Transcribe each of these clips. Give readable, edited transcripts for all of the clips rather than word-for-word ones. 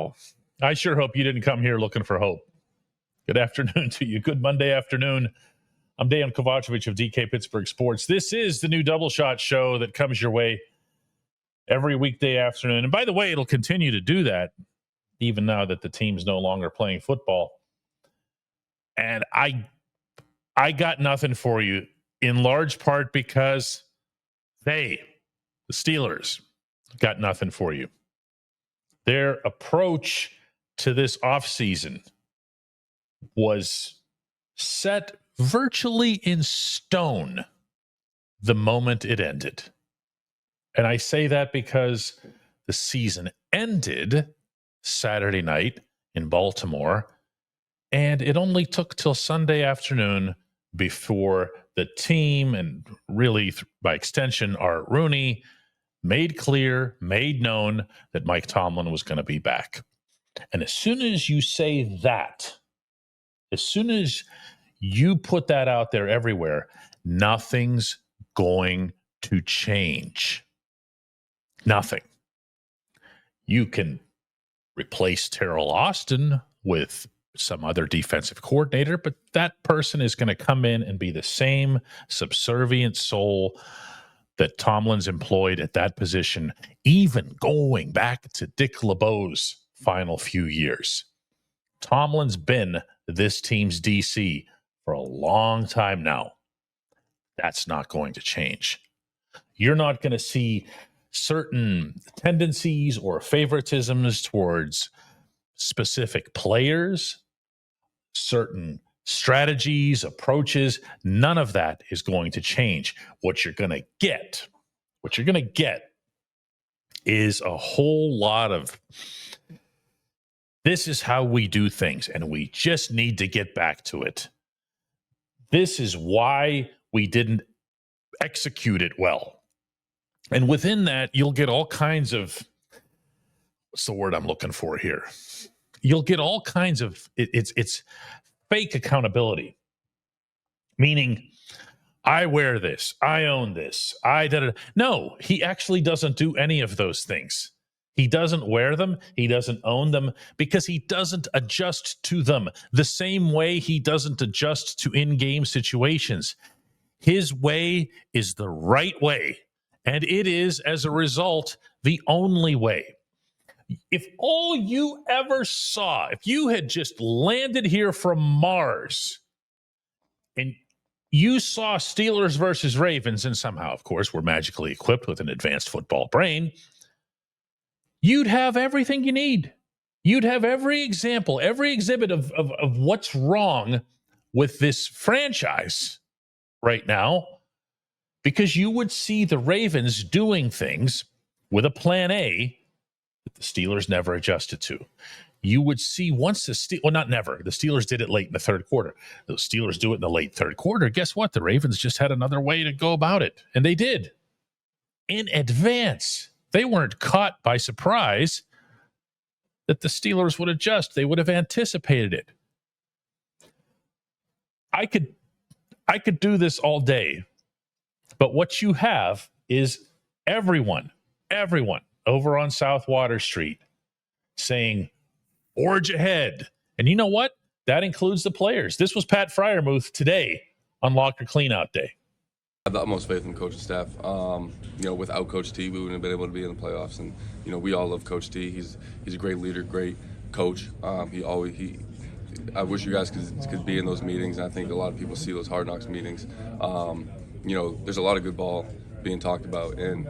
Wow. I sure hope you didn't come here looking for hope. Good afternoon to you. Good Monday afternoon. I'm Dejan Kovacevic of DK Pittsburgh Sports. This is the new Double Shot show that comes your way every weekday afternoon. And by the way, it'll continue to do that even now that the team's no longer playing football. And I got nothing for you, in large part because the Steelers, got nothing for you. Their approach to this offseason was set virtually in stone the moment it ended. And I say that because the season ended Saturday night in Baltimore, and it only took till Sunday afternoon before the team, and really by extension Art Rooney, made known that Mike Tomlin was going to be back. And as soon as you say that, as soon as you put that out there everywhere, nothing's going to change. Nothing. You can replace Terrell Austin with some other defensive coordinator, but that person is going to come in and be the same subservient soul that Tomlin's employed at that position, even going back to Dick LeBeau's final few years. Tomlin's been this team's DC for a long time now. That's not going to change. You're not going to see certain tendencies or favoritisms towards specific players, certain strategies, approaches. None of that is going to change. What you're going to get is a whole lot of, this is how we do things, and we just need to get back to it. This is why we didn't execute it well. And within that, you'll get all kinds of, what's the word I'm looking for here? You'll get all kinds of, it's fake accountability. Meaning, I wear this, I own this, No, he actually doesn't do any of those things. He doesn't wear them, he doesn't own them, because he doesn't adjust to them the same way he doesn't adjust to in-game situations. His way is the right way, and it is, as a result, the only way. If all you ever saw, if you had just landed here from Mars and you saw Steelers versus Ravens, and somehow, of course, we're magically equipped with an advanced football brain, you'd have everything you need. You'd have every example, every exhibit of what's wrong with this franchise right now, because you would see the Ravens doing things with a plan A that the Steelers never adjusted to. You would see once not never. The Steelers did it late in the third quarter. The Steelers do it in the late third quarter. Guess what? The Ravens just had another way to go about it, and they did in advance. They weren't caught by surprise that the Steelers would adjust. They would have anticipated it. I could do this all day, but what you have is everyone over on South Water Street saying, forge ahead. And you know what? That includes the players. This was Pat Freiermuth today on Locker Cleanout Day. I have the utmost faith in the coaching staff. Without Coach T, we wouldn't have been able to be in the playoffs. And we all love Coach T. He's a great leader, great coach. I wish you guys could be in those meetings. And I think a lot of people see those Hard Knocks meetings. There's a lot of good ball being talked about, and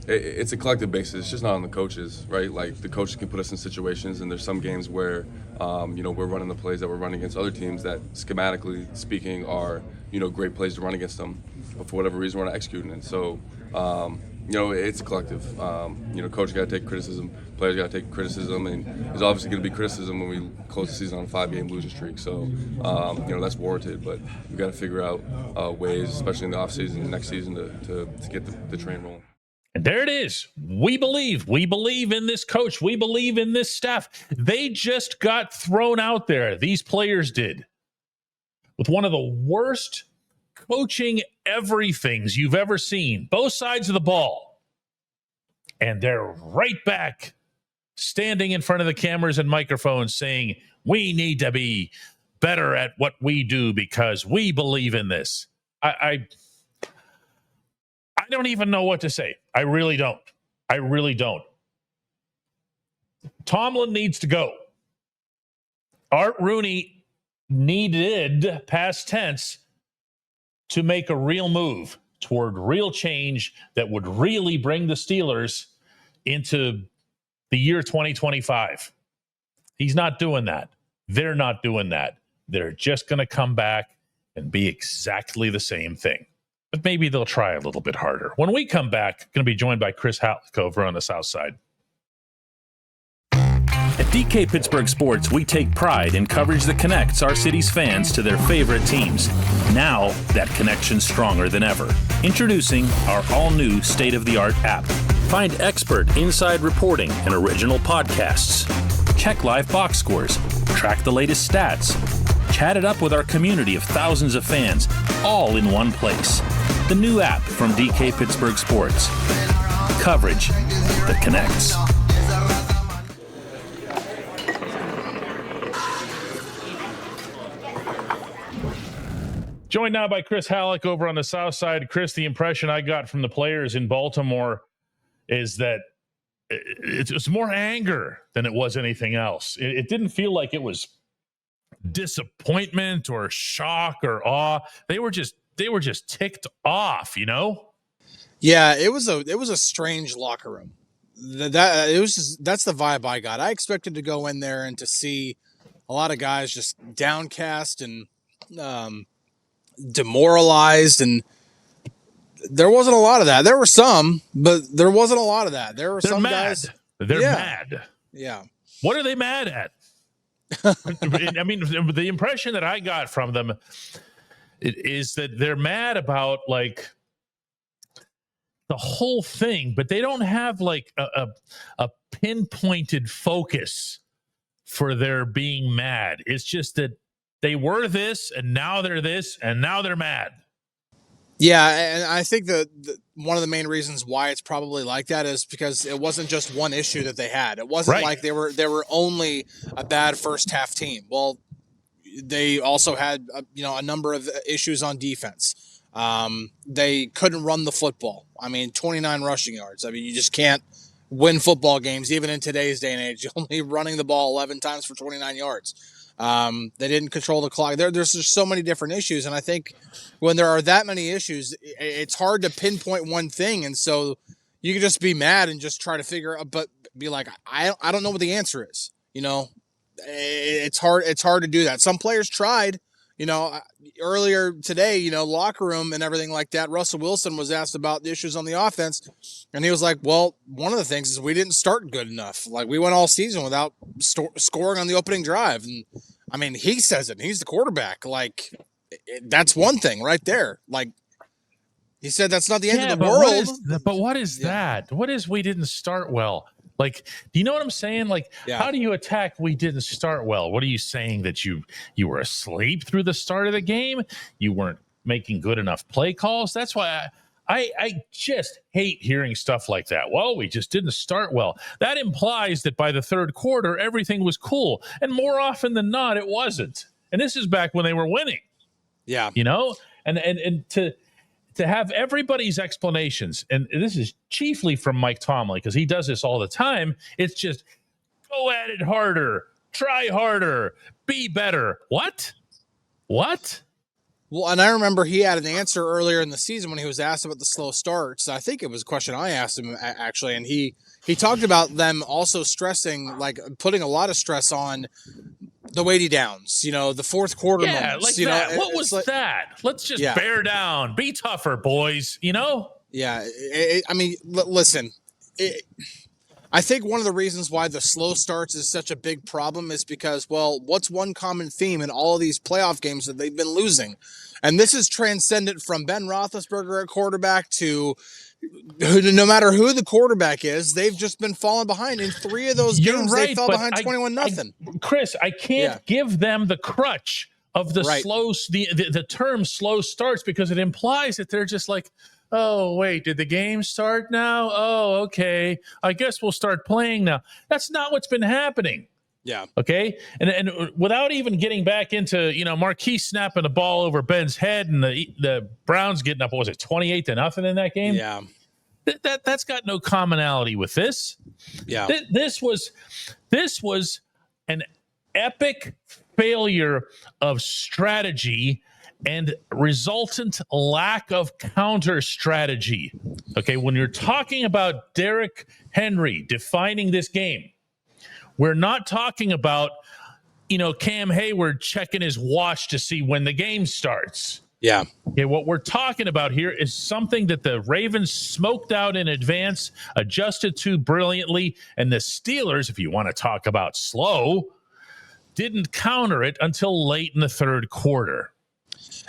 it's a collective basis. It's just not on the coaches, right? Like, the coaches can put us in situations, and there's some games where we're running the plays that we're running against other teams that, schematically speaking, are great plays to run against them, but for whatever reason we're not executing it. So it's a collective. Coach got to take criticism, players got to take criticism, and there's obviously going to be criticism when we close the season on a 5-game losing streak. So that's warranted, but we've got to figure out ways, especially in the offseason, next season, to get the train rolling. And there it is. We believe in this coach. We believe in this staff. They just got thrown out there. These players did, with one of the worst coaching everythings you've ever seen, both sides of the ball. And they're right back standing in front of the cameras and microphones saying, we need to be better at what we do because we believe in this. I don't even know what to say. I really don't. Tomlin needs to go. Art Rooney needed, past tense, to make a real move toward real change that would really bring the Steelers into the year 2025. He's not doing that. They're not doing that. They're just going to come back and be exactly the same thing. But maybe they'll try a little bit harder. When we come back, going to be joined by Chris Halleck over on the South Side. At DK Pittsburgh Sports, we take pride in coverage that connects our city's fans to their favorite teams. Now, that connection's stronger than ever. Introducing our all-new state-of-the-art app. Find expert inside reporting and original podcasts. Check live box scores. Track the latest stats. Chat it up with our community of thousands of fans, all in one place. The new app from DK Pittsburgh Sports. Coverage that connects. Joined now by Chris Halleck over on the South Side. Chris, the impression I got from the players in Baltimore is that it was more anger than it was anything else. It didn't feel like it was disappointment or shock or awe. They were just ticked off, you know? Yeah, it was a strange locker room. That's the vibe I got. I expected to go in there and to see a lot of guys just downcast and demoralized, and there wasn't a lot of that. There were some, but there wasn't a lot of that. There were some guys. They're mad. Yeah. What are they mad at? I mean, the impression that I got from them is that they're mad about like the whole thing, but they don't have like a pinpointed focus for their being mad. It's just that they were this, and now they're this, and now they're mad. Yeah, and I think that one of the main reasons why it's probably like that is because it wasn't just one issue that they had. It wasn't like they were only a bad first half team. Well, they also had a number of issues on defense. They couldn't run the football. I mean, 29 rushing yards. I mean, you just can't win football games even in today's day and age. You're only running the ball 11 times for 29 yards. They didn't control the clock. There's just so many different issues. And I think when there are that many issues, it's hard to pinpoint one thing. And so you can just be mad and just try to figure out, but be like, I don't know what the answer is. It's hard to do that. Some players tried, earlier today, locker room and everything like that. Russell Wilson was asked about the issues on the offense, and he was like, well, one of the things is we didn't start good enough. Like, we went all season without scoring on the opening drive. And I mean, he says it, he's the quarterback. Like, that's one thing right there. Like, he said, that's not the end of the world. But what is that? What is we didn't start well? Like, do you know what I'm saying? Like, how do you attack we didn't start well? What are you saying, that you were asleep through the start of the game? You weren't making good enough play calls? That's why I just hate hearing stuff like that. Well, we just didn't start well. That implies that by the third quarter, everything was cool. And more often than not, it wasn't. And this is back when they were winning. Yeah. And to have everybody's explanations, and this is chiefly from Mike Tomlin, because he does this all the time, it's just go at it harder, try harder, be better. What? Well, and I remember he had an answer earlier in the season when he was asked about the slow starts. I think it was a question I asked him, actually, and he talked about them also stressing, like putting a lot of stress on the weighty downs, the fourth quarter moments. Like that. What was that? Let's just bear down. Be tougher, boys, Yeah. Listen, I think one of the reasons why the slow starts is such a big problem is because, well, what's one common theme in all of these playoff games that they've been losing? And this is transcendent from Ben Roethlisberger at quarterback to no matter who the quarterback is, they've just been falling behind. In 3 of those games, they fell behind 21-0. Chris, I can't give them the crutch of the slow, the term slow starts, because it implies that they're just like, Oh, wait, did the game start now? Oh, okay. I guess we'll start playing now. That's not what's been happening. Yeah. Okay. And without even getting back into, Marquise snapping the ball over Ben's head and the Browns getting up, what was it, 28-0 in that game? Yeah. That's got no commonality with this. Yeah. This was an epic failure of strategy and resultant lack of counter strategy. Okay, when you're talking about Derrick Henry defining this game, we're not talking about, Cam Hayward checking his watch to see when the game starts. Yeah. Okay, what we're talking about here is something that the Ravens smoked out in advance, adjusted to brilliantly, and the Steelers, if you want to talk about slow, didn't counter it until late in the third quarter.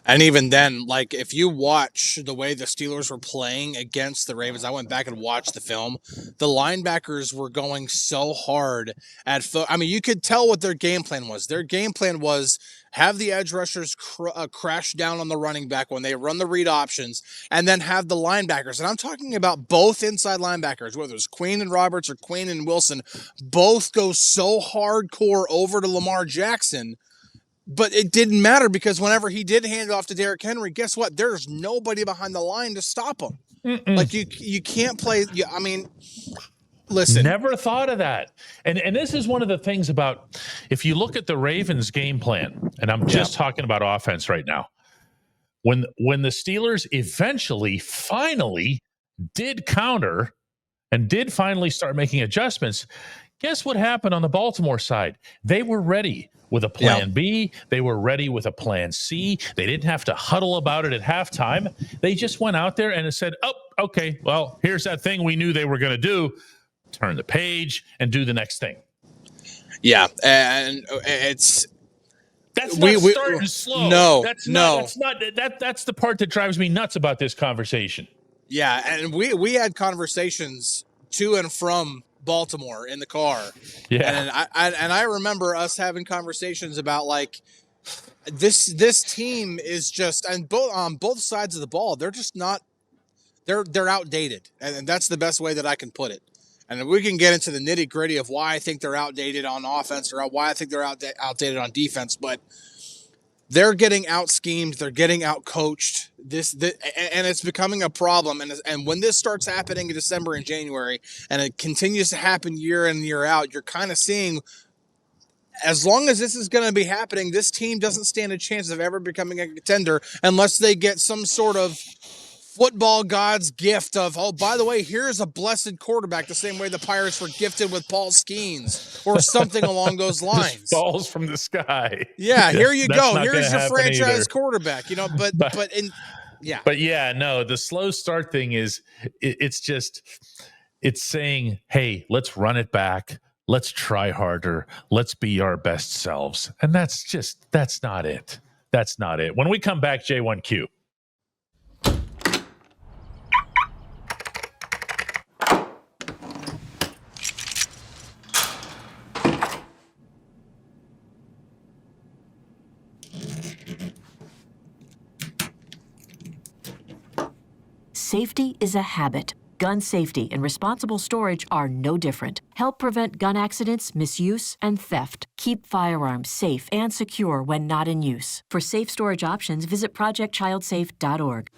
And even then, like, if you watch the way the Steelers were playing against the Ravens, I went back and watched the film. The linebackers were going so hard at you could tell what their game plan was. Their game plan was have the edge rushers crash down on the running back when they run the read options, and then have the linebackers. And I'm talking about both inside linebackers, whether it's Queen and Roberts or Queen and Wilson, both go so hardcore over to Lamar Jackson. But it didn't matter because whenever he did hand it off to Derrick Henry, guess what? There's nobody behind the line to stop him. Like, you can't play. Listen. Never thought of that. And this is one of the things about, if you look at the Ravens game plan, and I'm just talking about offense right now, when the Steelers eventually, finally did counter and did finally start making adjustments, guess what happened on the Baltimore side? They were ready with a plan B. They were ready with a plan C. They didn't have to huddle about it at halftime. They just went out there and said, oh, okay, well, here's that thing we knew they were going to do. Turn the page and do the next thing. Yeah, and that's not starting slow. No, that's the part that drives me nuts about this conversation. Yeah, and we had conversations to and from Baltimore in the car. Yeah, and I remember us having conversations about, like, this team is just, and on both sides of the ball, they're just not, they're outdated, and that's the best way that I can put it. And we can get into the nitty gritty of why I think they're outdated on offense or why I think they're outdated on defense, but they're getting out schemed, they're getting out coached. And it's becoming a problem. And when this starts happening in December and January, and it continues to happen year in and year out, you're kind of seeing, as long as this is going to be happening, this team doesn't stand a chance of ever becoming a contender unless they get some sort of football god's gift of, oh, by the way, here's a blessed quarterback, the same way the Pirates were gifted with Paul Skeens or something along those lines. Just falls from the sky. Yeah, here you go. Here's your franchise quarterback. But yeah, no, the slow start thing is it's saying, hey, let's run it back. Let's try harder. Let's be our best selves. And that's not it. That's not it. When we come back, J1Q. Safety is a habit. Gun safety and responsible storage are no different. Help prevent gun accidents, misuse, and theft. Keep firearms safe and secure when not in use. For safe storage options, visit projectchildsafe.org.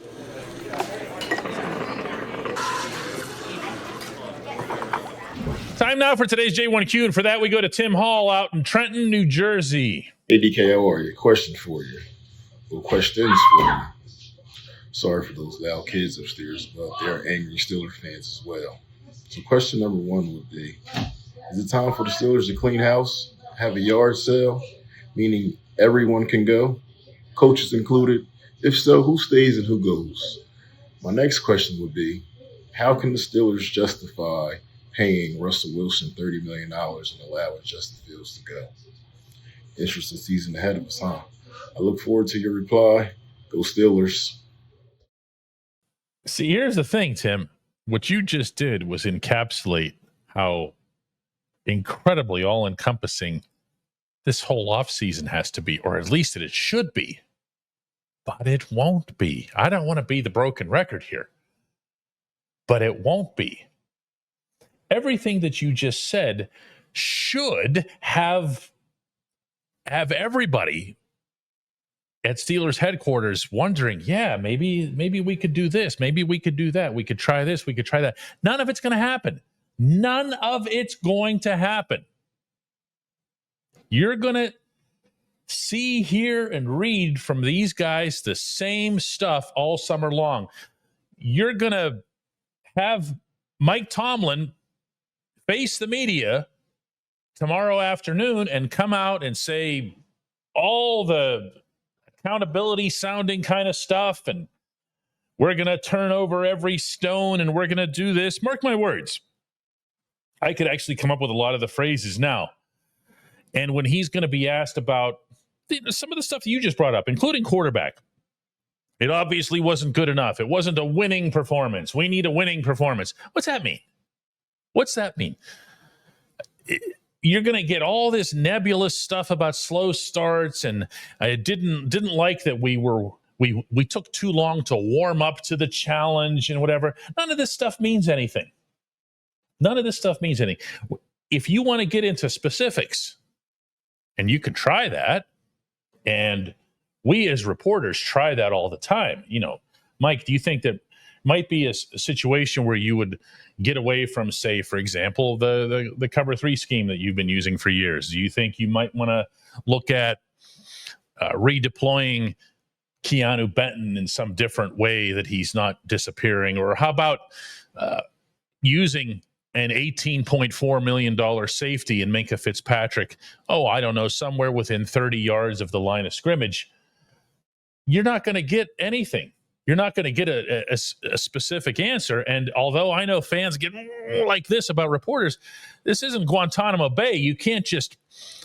Time now for today's J1Q, and for that we go to Tim Hall out in Trenton, New Jersey. Hey, DK, how are you? Question for you. Well, questions for you. Sorry for those loud kids upstairs, but they're angry Steelers fans as well. So question number one would be, is it time for the Steelers to clean house, have a yard sale, meaning everyone can go, coaches included? If so, who stays and who goes? My next question would be, how can the Steelers justify paying Russell Wilson $30 million and allowing Justin Fields to go? Interesting season ahead of us, huh? I look forward to your reply. Go Steelers. See, here's the thing, Tim. What you just did was encapsulate how incredibly all-encompassing this whole offseason has to be, or at least that it should be. But it won't be. I don't want to be the broken record here. but it won't be. Everything that you just said should have everybody at Steelers headquarters wondering, yeah, maybe we could do this. Maybe we could do that. We could try this. We could try that. None of it's going to happen. None of it's going to happen. You're going to see, hear, and read from these guys the same stuff all summer long. You're going to have Mike Tomlin face the media tomorrow afternoon and come out and say all the accountability sounding kind of stuff, and we're going to turn over every stone and we're going to do this. Mark my words. I could actually come up with a lot of the phrases now. And when he's going to be asked about some of the stuff that you just brought up, including quarterback, it obviously wasn't good enough. It wasn't a winning performance. We need a winning performance. What's that mean? What's that mean? You're going to get all this nebulous stuff about slow starts, and I didn't like that we took too long to warm up to the challenge and whatever. None of this stuff means anything. None of this stuff means anything. If you want to get into specifics, and you can try that, and we as reporters try that all the time. You know, Mike, do you think that might be a situation where you would get away from, say, for example, the cover 3 scheme that you've been using for years? Do you think you might want to look at redeploying Keanu Benton in some different way that he's not disappearing? Or how about using an $18.4 million safety in Minkah Fitzpatrick, I don't know, somewhere within 30 yards of the line of scrimmage? You're not going to get anything. You're not going to get a specific answer. And although I know fans get like this about reporters, this isn't Guantanamo Bay. You can't just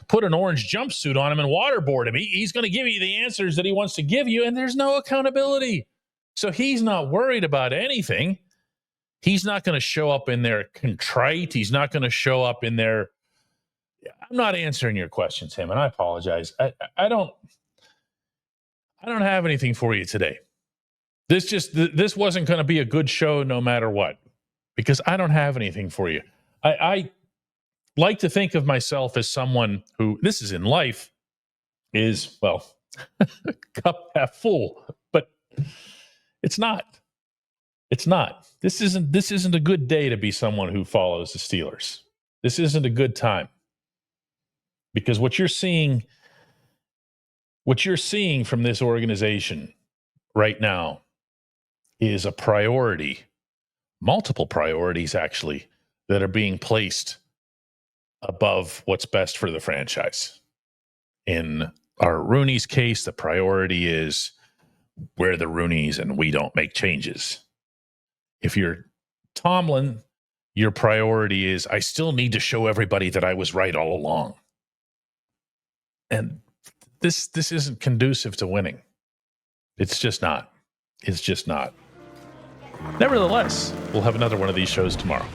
put an orange jumpsuit on him and waterboard him. He's going to give you the answers that he wants to give you, and there's no accountability. So he's not worried about anything. He's not going to show up in there contrite. He's not going to show up in there. I'm not answering your question, Tim, and I apologize. I don't have anything for you today. This wasn't going to be a good show no matter what, because I don't have anything for you. I like to think of myself as someone who, this is in life, is, well, cup half full, but it's not. It's not. This isn't a good day to be someone who follows the Steelers. This isn't a good time, because what you're seeing from this organization right now is a priority, multiple priorities actually, that are being placed above what's best for the franchise. In our Rooney's case, the priority is we're the Rooneys and we don't make changes. If you're Tomlin, your priority is I still need to show everybody that I was right all along. And this isn't conducive to winning. It's just not. It's just not. Nevertheless, we'll have another one of these shows tomorrow.